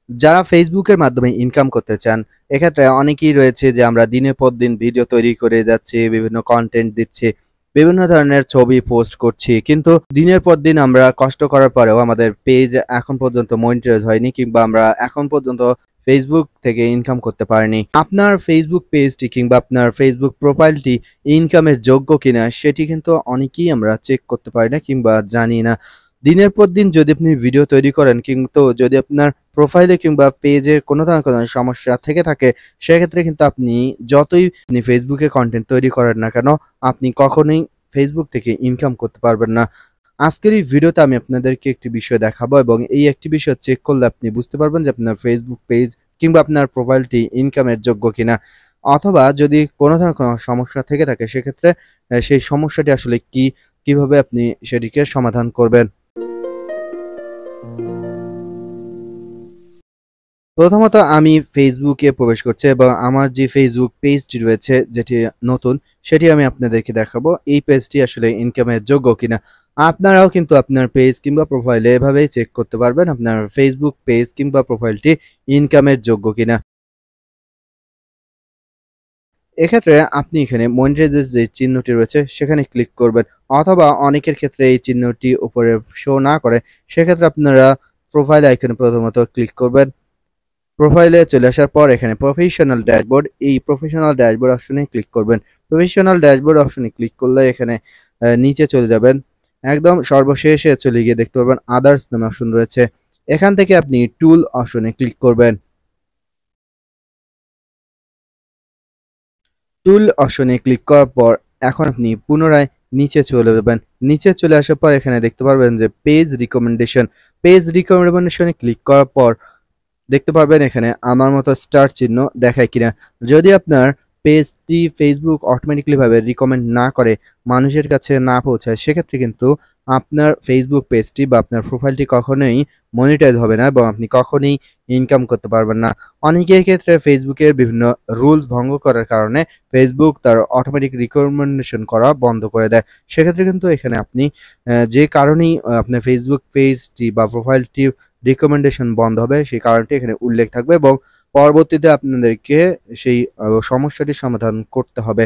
যারা ফেসবুকের মাধ্যমে ইনকাম করতে চান, এক্ষেত্রে অনেকেই রয়েছে যে আমরা দিনের পর দিন ভিডিও তৈরি করে যাচ্ছি, বিভিন্ন কনটেন্ট দিচ্ছি, বিভিন্ন ধরনের ছবি পোস্ট করছি। কিন্তু দিনের পর দিন আমরা কষ্ট করার পরেও আমাদের পেজ এখন পর্যন্ত মনিটাইজ হয়নি, কিংবা আমরা এখন পর্যন্ত ফেসবুক থেকে ইনকাম করতে পারিনি। আপনার ফেসবুক পেজটি কিংবা আপনার ফেসবুক প্রোফাইলটি ইনকামের যোগ্য কিনা সেটি কিন্তু অনেকেই আমরা চেক করতে পারি না কিংবা জানি না। দিনের পর দিন যদি আপনি ভিডিও তৈরি করেন, কিন্তু যদি আপনার প্রোফাইলে কিংবা পেজে কোনো ধরনের কোনো সমস্যা থেকে থাকে, সেক্ষেত্রে কিন্তু আপনি ফেসবুকে কন্টেন্ট তৈরি করেন না কেন, আপনি কখনোই ফেসবুক থেকে ইনকাম করতে পারবেন না। আজকের এই ভিডিওতে আমি আপনাদেরকে একটি বিষয় দেখাবো, এবং এই একটি বিষয় চেক করলে আপনি বুঝতে পারবেন যে আপনার ফেসবুক পেজ কিংবা আপনার প্রোফাইলটি ইনকামের যোগ্য কিনা। অথবা যদি কোনো ধরনের কোনো সমস্যা থেকে থাকে, সেক্ষেত্রে সেই সমস্যাটি আসলে কিভাবে আপনি সেটিকে সমাধান করবেন। প্রথমত আমি ফেসবুকে প্রবেশ করছি, এবং আমার যে ফেসবুক পেজটি রয়েছে যেটি নতুন, সেটি আমি আপনাদেরকে দেখাবো এই পেজটি আসলে ইনকামের যোগ্য কিনা। আপনারাও কিন্তু আপনার পেজ কিংবা প্রোফাইলে এভাবেই চেক করতে পারবেন আপনার ফেসবুক পেজ কিংবা প্রোফাইলটি ইনকামের যোগ্য কিনা। এক্ষেত্রে আপনি এখানে মনিটাইজের যে চিহ্নটি রয়েছে সেখানে ক্লিক করবেন, অথবা অনেকের ক্ষেত্রে এই চিহ্নটি উপরে শো না করে, সেক্ষেত্রে আপনারা প্রোফাইল আইকনে প্রথমত ক্লিক করবেন। প্রোফাইলে চলে আসার পর এখানে প্রফেশনাল ড্যাশবোর্ড, এই প্রফেশনাল ড্যাশবোর্ড অপশনে ক্লিক করবেন। প্রফেশনাল ড্যাশবোর্ড অপশনে ক্লিক করলে এখানে নিচে চলে যাবেন, একদম সর্বশেষে চলে গিয়ে দেখতে পারবেন আদার্স নামে অপশন রয়েছে। এখান থেকে আপনি টুল অপশনে ক্লিক করবেন। টুল অপশনে ক্লিক করার পর এখন আপনি পুনরায় নিচে চলে যাবেন। নিচে চলে আসার পর এখানে দেখতে পারবেন যে পেজ রিকমেন্ডেশনে ক্লিক করার পর দেখতে পারবেন এখানে আমার মতো স্টার চিহ্ন দেখায় কিনা। যদি আপনার পেজটি ফেসবুক অটোমেটিক্যালি ভাবে রিকমেন্ড না করে, মানুষের কাছে না পৌঁছায়, সেক্ষেত্রে কিন্তু আপনার ফেসবুক পেজটি বা আপনার প্রোফাইলটি কখনোই মনিটাইজ হবে না, এবং আপনি কখনোই ইনকাম করতে পারবেন না। অনেকের ক্ষেত্রে ফেসবুকের বিভিন্ন রুলস ভঙ্গ করার কারণে ফেসবুক তার অটোমেটিক রিকমেন্ডেশন করা বন্ধ করে দেয়। সেক্ষেত্রে কিন্তু এখানে আপনি যে কারণেই আপনার ফেসবুক পেজটি বা প্রোফাইলটি রিকমেন্ডেশন বন্ধ হবে, সেই কারণটি এখানে উল্লেখ থাকবে, এবং পরবর্তীতে আপনাদেরকে সেই সমস্যাটির সমাধান করতে হবে।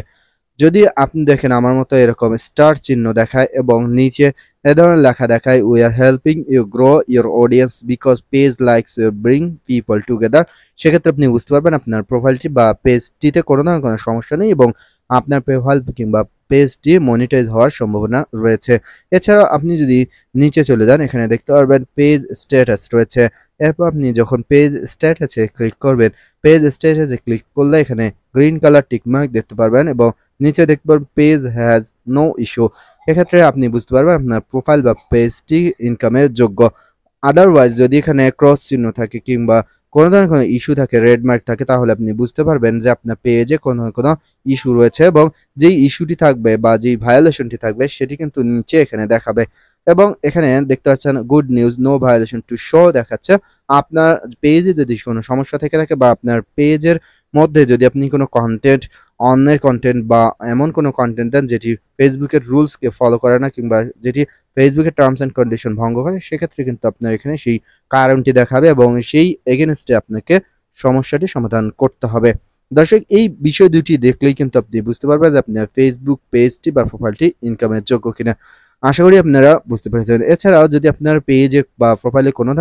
যদি আপনি দেখেন আমার মতো এরকম স্টার চিহ্ন দেখায় এবং নিচে এ ধরনের লেখা দেখায়, we are helping you grow your audience because page likes you bring people together, সেক্ষেত্রে আপনি বুঝতে পারবেন আপনার প্রোফাইলটি বা পেজটিতে কোনো ধরনের কোনো সমস্যা নেই, এবং আপনার প্রোফাইল কিংবা পেজটি মনিটাইজ হওয়ার সম্ভাবনা রয়েছে। এছাড়াও আপনি যদি নিচে চলে যান, এখানে দেখতে পারবেন পেজ স্ট্যাটাস রয়েছে। এরপর আপনি যখন পেজ স্ট্যাটাসে ক্লিক করবেন, পেজ স্ট্যাটাসে ক্লিক করলে এখানে গ্রিন কালার টিকমার্ক দেখতে পারবেন, এবং নিচে দেখতে পারবেন পেজ হ্যাজ নো ইস্যু। এক্ষেত্রে আপনি বুঝতে পারবেন আপনার প্রোফাইল বা পেজটি ইনকামের যোগ্য। আদারওয়াইজ যদি এখানে ক্রস চিহ্ন থাকে কিংবা কোনো ধরনের কোনো ইস্যু থাকে, রেড মার্ক থাকে, তাহলে আপনি বুঝতে পারবেন যে আপনার পেজে কোনো ইস্যু রয়েছে, এবং যেই ইস্যুটি থাকবে বা যেই ভায়োলেশনটি থাকবে সেটি কিন্তু নিচে এখানে দেখাবে। এবং এখানে দেখতে পাচ্ছেন good news, no violation to show দেখাচ্ছে। আপনার পেজে যদি কোনো সমস্যা থেকে থাকে, বা আপনার পেজের মধ্যে যদি আপনি কোনো কন্টেন্ট, অন্যের কন্টেন্ট বা এমন কোনো কন্টেন্ট দেন যেটি ফেসবুকের রুলসকে ফলো করে না, কিংবা যেটি ফেসবুকের টার্মস অ্যান্ড কন্ডিশন ভঙ্গ করে, সেক্ষেত্রে কিন্তু আপনার এখানে সেই কারণটি দেখাবে, এবং সেই এগেনস্টে আপনাকে সমস্যাটি সমাধান করতে হবে। দর্শক, এই বিষয় দুটি দেখলেই কিন্তু আপনি বুঝতে পারবেন যে আপনার ফেসবুক পেজটি বা প্রোফাইলটি ইনকামের যোগ্য কিনা। আশা করি আপনারা বুঝতে পেরেছেন। এছাড়াও যদি আপনার পেজে বা প্রোফাইলে কোনো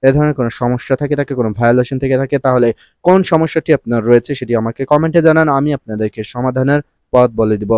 এ ধরনের কোনো সমস্যা থাকে, কোনো ভায়োলেশন থেকে থাকে, তাহলে কোন সমস্যাটি আপনার রয়েছে সেটি আমাকে কমেন্টে জানান। আমি আপনাদেরকে সমাধানের পথ বলে দিব।